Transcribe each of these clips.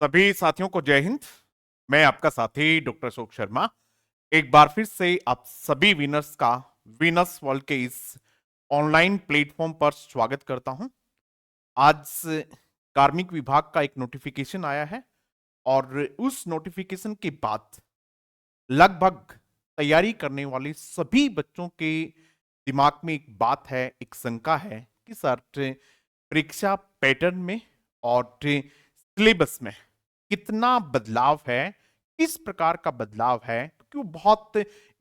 सभी साथियों को जय हिंद। मैं आपका साथी डॉक्टर अशोक शर्मा एक बार फिर से आप सभी विनर्स का विनर्स वर्ल्ड के इस ऑनलाइन प्लेटफॉर्म पर स्वागत करता हूं। आज कार्मिक विभाग का एक नोटिफिकेशन आया है और उस नोटिफिकेशन के बाद लगभग तैयारी करने वाले सभी बच्चों के दिमाग में एक बात है, एक शंका है कि सर परीक्षा पैटर्न में और सिलेबस में कितना बदलाव है, किस प्रकार का बदलाव है, क्योंकि वो बहुत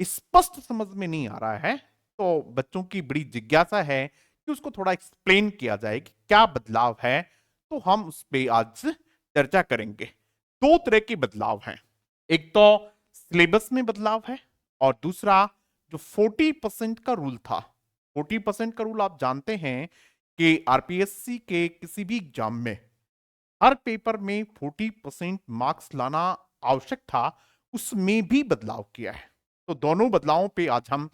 स्पष्ट समझ में नहीं आ रहा है। तो बच्चों की बड़ी जिज्ञासा है कि उसको थोड़ा एक्सप्लेन किया जाए कि क्या बदलाव है। तो हम उस पर आज चर्चा करेंगे। दो तरह के बदलाव हैं, एक तो सिलेबस में बदलाव है और दूसरा जो 40% का रूल था। 40% का रूल आप जानते हैं कि आरपीएससी के किसी भी एग्जाम में हर पेपर में 40% मार्क्स लाना आवश्यक था, उसमें भी बदलाव किया है। तो दोनों बदलावों पे आज हम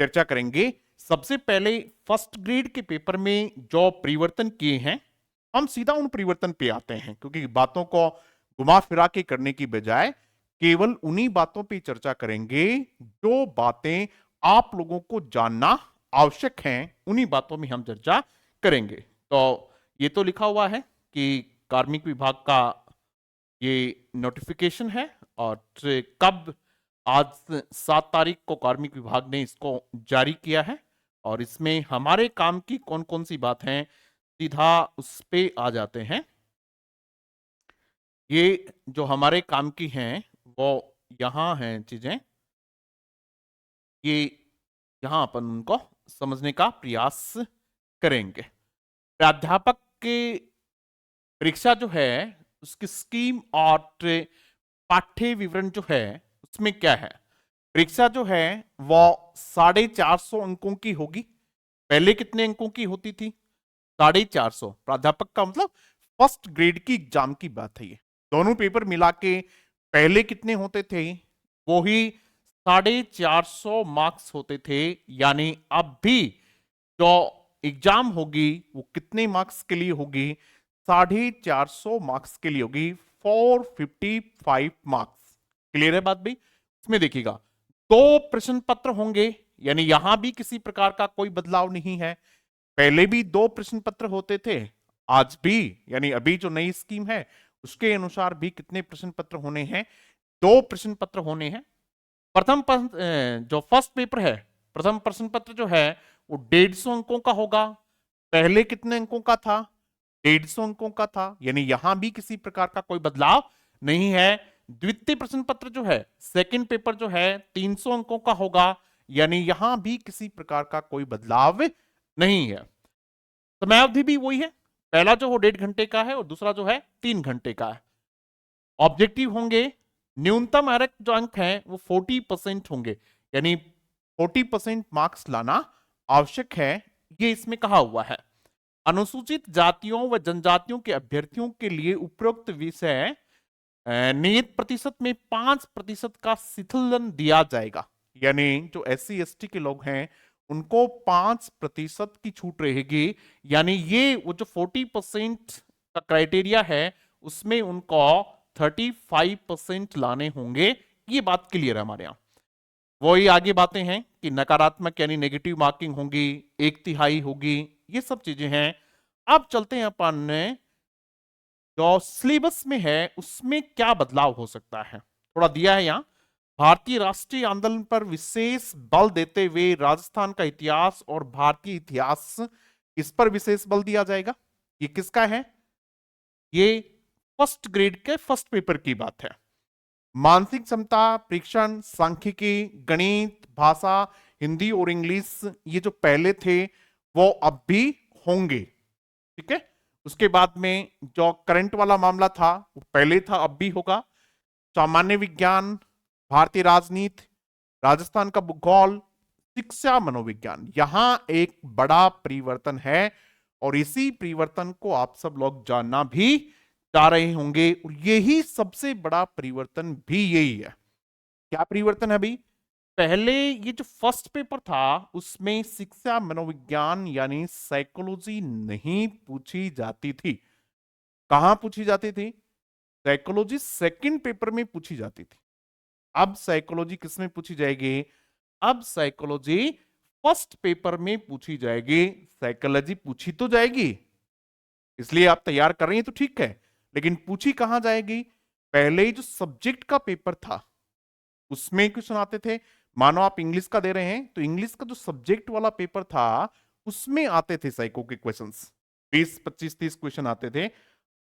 चर्चा करेंगे। सबसे पहले फर्स्ट ग्रेड के पेपर में जो परिवर्तन किए हैं, हम सीधा उन परिवर्तन पे आते हैं, क्योंकि बातों को घुमा फिरा के करने की बजाय केवल उन्हीं बातों पे चर्चा करेंगे जो बातें आप लोगों को जानना आवश्यक हैं। उन्हीं बातों में हम चर्चा करेंगे। तो ये तो लिखा हुआ है कि कार्मिक विभाग का ये नोटिफिकेशन है और कब, आज 7 तारीख को कार्मिक विभाग ने इसको जारी किया है और इसमें हमारे काम की कौन कौन सी बात है, सीधा उस पे आ जाते हैं। ये जो हमारे काम की हैं वो यहाँ हैं चीजें, ये यहाँ अपन उनको समझने का प्रयास करेंगे। प्राध्यापक के परीक्षा जो है उसकी स्कीम और पाठ्य विवरण जो है उसमें क्या है। परीक्षा जो है वो 450 अंकों की होगी। पहले कितने अंकों की होती थी? 450। प्राध्यापक का मतलब फर्स्ट ग्रेड की एग्जाम की बात है। ये दोनों पेपर मिला के पहले कितने होते थे? वो ही 450 मार्क्स होते थे। यानी अब भी जो एग्जाम होगी वो कितने मार्क्स के लिए होगी? 450 मार्क्स के लिए होगी। 455 मार्क्स। क्लियर है बात भाई? इसमें देखिएगा, दो प्रश्न पत्र होंगे, यानी यहां भी किसी प्रकार का कोई बदलाव नहीं है। पहले भी दो प्रश्न पत्र होते थे, आज भी, यानी अभी जो नई स्कीम है उसके अनुसार भी कितने प्रश्न पत्र होने हैं? दो प्रश्न पत्र होने हैं। जो फर्स्ट पेपर है, प्रथम प्रश्न पत्र जो है वो 150 अंकों का होगा। पहले कितने अंकों का था? 150 अंकों का था। यानी यहां भी किसी प्रकार का कोई बदलाव नहीं है। द्वितीय प्रश्न पत्र जो है, सेकंड पेपर जो है, 300 अंकों का होगा। यानी यहां भी किसी प्रकार का कोई बदलाव नहीं है। समयावधि भी वही है, पहला जो हो 1.5 घंटे का है और दूसरा जो है 3 घंटे का है। ऑब्जेक्टिव होंगे, न्यूनतम आरक जो अंक है वो 40% होंगे, यानी 40% मार्क्स लाना आवश्यक है, ये इसमें कहा हुआ है। अनुसूचित जातियों व जनजातियों के अभ्यर्थियों के लिए उपरोक्त विषय नियत प्रतिशत में 5% का शिथिलन दिया जाएगा। यानी जो SC ST के लोग हैं उनको 5% की छूट रहेगी। यानी ये वो जो 40% का क्राइटेरिया है उसमें उनको 35% लाने होंगे। ये बात क्लियर है हमारे यहाँ। वही आगे बातें हैं कि नकारात्मक यानी नेगेटिव मार्किंग होगी, 1/3 होगी, ये सब चीजें हैं। अब चलते हैं अपन जो सिलेबस में है उसमें क्या बदलाव हो सकता है, थोड़ा दिया है यहाँ। भारतीय राष्ट्रीय आंदोलन पर विशेष बल देते हुए राजस्थान का इतिहास और भारतीय इतिहास, इस पर विशेष बल दिया जाएगा। ये किसका है? ये फर्स्ट ग्रेड के फर्स्ट पेपर की बात है। मानसिक क्षमता परीक्षण, सांख्यिकी, गणित, भाषा, हिंदी और इंग्लिश, ये जो पहले थे वो अब भी होंगे। ठीक है। उसके बाद में जो करंट वाला मामला था वो पहले था, अब भी होगा। सामान्य विज्ञान, भारतीय राजनीति, राजस्थान का भूगोल, शिक्षा, मनोविज्ञान, यहां एक बड़ा परिवर्तन है और इसी परिवर्तन को आप सब लोग जानना भी चाह रहे होंगे और यही सबसे बड़ा परिवर्तन भी यही है। क्या परिवर्तन है भाई? पहले ये जो फर्स्ट पेपर था उसमें शिक्षा मनोविज्ञान यानी साइकोलॉजी नहीं पूछी जाती थी। कहां पूछी जाती थी? साइकोलॉजी सेकंड पेपर में पूछी जाती थी। अब साइकोलॉजी किस में पूछी जाएगी? अब साइकोलॉजी फर्स्ट पेपर में पूछी जाएगी। साइकोलॉजी पूछी तो जाएगी, इसलिए आप तैयार कर रही हैं तो ठीक है, लेकिन पूछी कहां जाएगी? पहले ही जो सब्जेक्ट का पेपर था उसमें क्वेश्चन आते थे। मानो आप इंग्लिश का दे रहे हैं तो इंग्लिश का जो सब्जेक्ट वाला पेपर था उसमें आते थे साइको के क्वेश्चंस, 20 25 30 क्वेश्चन आते थे।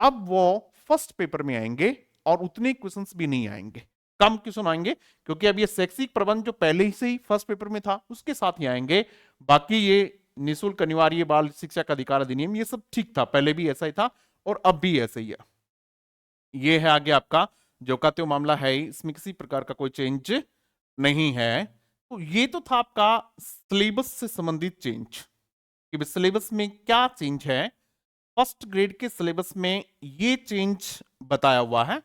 अब वो फर्स्ट पेपर में आएंगे और उतने क्वेश्चंस भी नहीं आएंगे, कम क्वेश्चन आएंगे, क्योंकि अब ये शैक्षिक प्रबंध जो पहले ही से ही फर्स्ट पेपर में था उसके साथ ही आएंगे। बाकी ये निःशुल्क अनिवार्य बाल शिक्षा का अधिकार अधिनियम ये सब ठीक था, पहले भी ऐसा ही था और अब भी ऐसा ही है। ये है आगे आपका जो का त्यो मामला है, इसमें किसी प्रकार का कोई चेंज नहीं है। तो ये तो था आपका सिलेबस से संबंधित चेंज, कि सिलेबस में क्या चेंज है। फर्स्ट ग्रेड के सिलेबस में ये चेंज बताया हुआ है।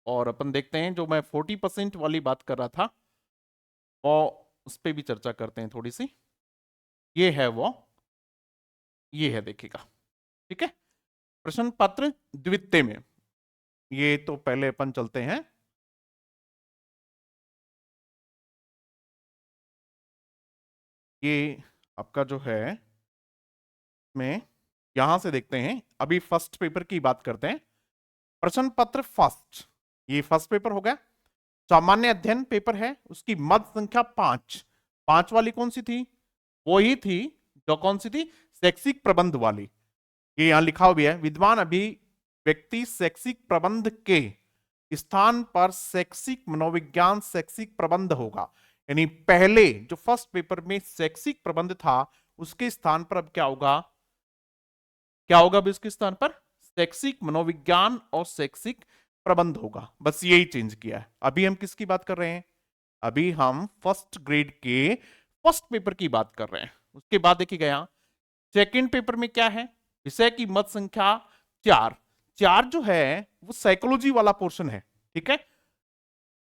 और अपन देखते हैं, जो मैं 40% वाली बात कर रहा था वो उस पर भी चर्चा करते हैं थोड़ी सी। ये है वो, ये है देखिएगा, ठीक है। प्रश्न पत्र द्वितीय में, ये तो पहले अपन चलते हैं। ये आपका जो है में यहां से देखते हैं, अभी फर्स्ट पेपर की बात करते हैं। प्रश्न पत्र फर्स्ट, ये फर्स्ट पेपर हो गया। सामान्य अध्ययन पेपर है, उसकी मद संख्या 5। 5 वाली कौन सी थी? वो ही थी जो कौन सी थी? शैक्षिक प्रबंध वाली। ये यहां लिखा हुआ है, विद्वान अभिव्यक्ति शैक्षिक प्रबंध के स्थान पर शैक्षिक मनोविज्ञान शैक्षिक प्रबंध होगा। यानी पहले जो फर्स्ट पेपर में शैक्षिक प्रबंध था उसके स्थान पर अब क्या होगा? क्या होगा अब इसके स्थान पर? शैक्षिक मनोविज्ञान और शैक्षिक प्रबंध होगा। बस यही चेंज किया है। अभी हम किसकी बात कर रहे हैं? अभी हम फर्स्ट ग्रेड के फर्स्ट पेपर की बात कर रहे हैं। उसके बाद देखिए यहां सेकेंड पेपर में क्या है? विषय की मत संख्या 4। 4 जो है वो साइकोलॉजी वाला पोर्शन है, ठीक है।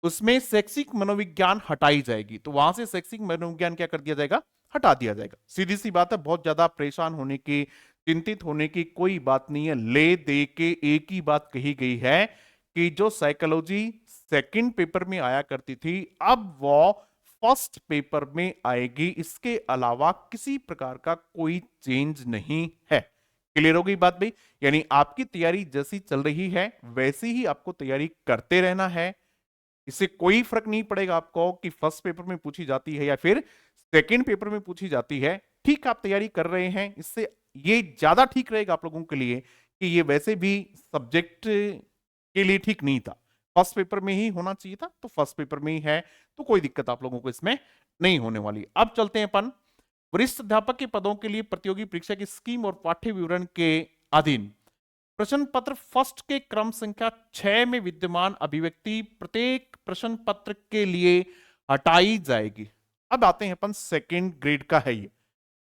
उसमें शैक्षिक मनोविज्ञान हटाई जाएगी, तो वहां से शैक्षिक मनोविज्ञान क्या कर दिया जाएगा? हटा दिया जाएगा। सीधी सी बात है, बहुत ज्यादा परेशान होने की, चिंतित होने की कोई बात नहीं है। ले दे के एक ही बात कही गई है कि जो साइकोलॉजी सेकंड पेपर में आया करती थी अब वो फर्स्ट पेपर में आएगी, इसके अलावा किसी प्रकार का कोई चेंज नहीं है। क्लियर हो गई बात भाई? यानी आपकी तैयारी जैसी चल रही है वैसी ही आपको तैयारी करते रहना है। इससे कोई फर्क नहीं पड़ेगा आपको कि फर्स्ट पेपर में पूछी जाती है या फिर सेकंड पेपर में पूछी जाती है। ठीक आप तैयारी कर रहे हैं, इससे ये ज्यादा ठीक रहेगा आप लोगों के लिए कि ये वैसे भी सब्जेक्ट के लिए ठीक नहीं था। फर्स्ट पेपर में ही होना चाहिए था, तो फर्स्ट पेपर में ही है, तो कोई दिक्कत आप लोगों को इसमें नहीं होने वाली। अब चलते हैं अपन वरिष्ठ अध्यापक के पदों के लिए प्रतियोगी परीक्षा की स्कीम और पाठ्य विवरण के अधीन प्रश्न पत्र फर्स्ट के क्रम संख्या 6 में विद्यमान अभिव्यक्ति प्रत्येक प्रश्न पत्र के लिए हटाई जाएगी। अब आते हैं अपन सेकेंड ग्रेड का है ये,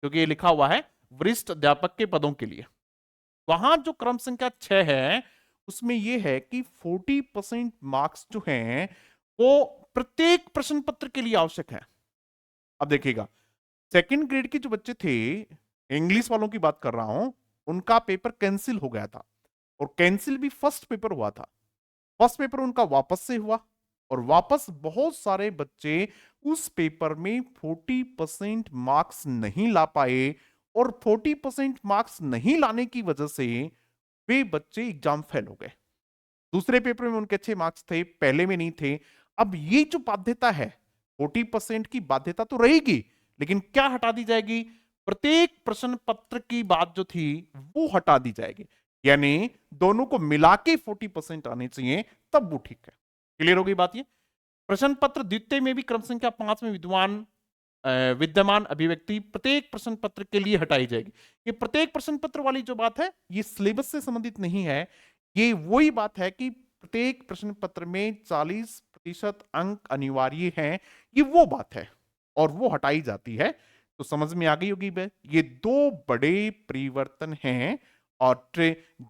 क्योंकि ये लिखा हुआ है वरिष्ठ अध्यापक के पदों के लिए। वहां जो क्रम संख्या 6 है उसमें यह है कि 40% मार्क्स जो हैं वो प्रत्येक प्रश्न पत्र के लिए आवश्यक है। अब देखिएगा, सेकेंड ग्रेड के जो बच्चे थे, इंग्लिश वालों की बात कर रहा हूं, उनका पेपर कैंसिल हो गया था और कैंसिल भी फर्स्ट पेपर हुआ था। फर्स्ट पेपर उनका वापस से हुआ और वापस बहुत सारे बच्चे उस पेपर में 40% मार्क्स नहीं ला पाए और 40% मार्क्स नहीं लाने की वजह से वे बच्चे एग्जाम फेल हो गए। दूसरे पेपर में उनके अच्छे मार्क्स थे, पहले में नहीं थे। अब ये जो बाध्यता है, 40% की बाध्यता तो रहेगी, लेकिन क्या हटा दी जाएगी? प्रत्येक प्रश्न पत्र की बात जो थी वो हटा दी जाएगी। यानी दोनों को मिला के 40% आने चाहिए, तब वो ठीक है। क्लियर हो गई बात? ये प्रश्न पत्र द्वितीय में भी क्रम संख्या 5 में विद्यमान अभिव्यक्ति प्रत्येक प्रश्न पत्र के लिए हटाई जाएगी। ये प्रत्येक प्रश्न पत्र वाली जो बात है ये सिलेबस से संबंधित नहीं है। ये वही बात है कि प्रत्येक प्रश्न पत्र में 40% अंक अनिवार्य हैं, ये वो बात है और वो हटाई जाती है। तो समझ में आ गई होगी ये दो बड़े परिवर्तन हैं और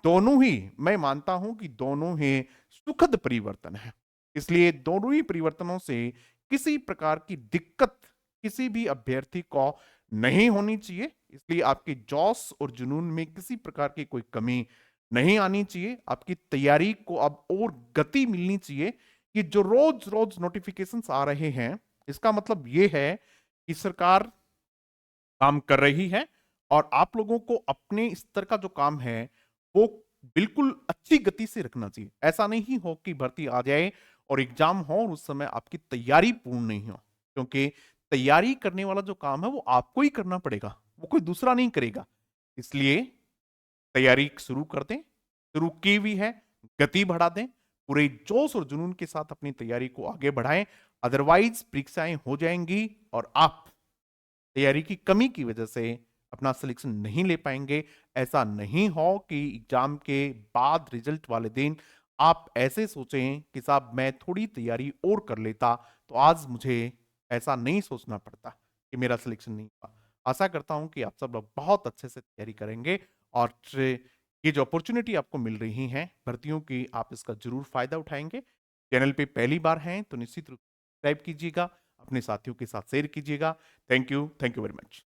दोनों ही मैं मानता हूं कि दोनों ही सुखद परिवर्तन है। इसलिए दोनों ही परिवर्तनों से किसी प्रकार की दिक्कत किसी भी अभ्यर्थी को नहीं होनी चाहिए। इसलिए आपके जोश और जुनून में किसी प्रकार की कोई कमी नहीं आनी चाहिए। आपकी तैयारी को अब और गति मिलनी चाहिए। कि जो रोज रोज नोटिफिकेशंस आ रहे हैं, इसका मतलब ये है कि सरकार काम कर रही है और आप लोगों को अपने स्तर का जो काम है वो बिल्कुल अच्छी गति से रखना चाहिए। ऐसा नहीं हो कि भर्ती आ जाए और एग्जाम हो और उस समय आपकी तैयारी पूर्ण नहीं हो, क्योंकि तैयारी करने वाला जो काम है वो आपको ही करना पड़ेगा, वो कोई दूसरा नहीं करेगा। इसलिए तैयारी शुरू कर दें, शुरू की हुई है, गति बढ़ा दें, पूरे जोश और जुनून के साथ अपनी तैयारी को आगे बढ़ाएं। अदरवाइज परीक्षाएं हो जाएंगी और आप तैयारी की कमी की वजह से अपना सिलेक्शन नहीं ले पाएंगे। ऐसा नहीं हो कि एग्जाम के बाद रिजल्ट वाले दिन आप ऐसे सोचें कि साहब मैं थोड़ी तैयारी और कर लेता तो आज मुझे ऐसा नहीं सोचना पड़ता कि मेरा सिलेक्शन नहीं हुआ। आशा करता हूं कि आप सब लोग बहुत अच्छे से तैयारी करेंगे और ये जो अपॉर्चुनिटी आपको मिल रही है भर्तियों की, आप इसका जरूर फायदा उठाएंगे। चैनल पे पहली बार हैं तो निश्चित रूप से सब्सक्राइब कीजिएगा, अपने साथियों के साथ शेयर कीजिएगा। Thank you very much.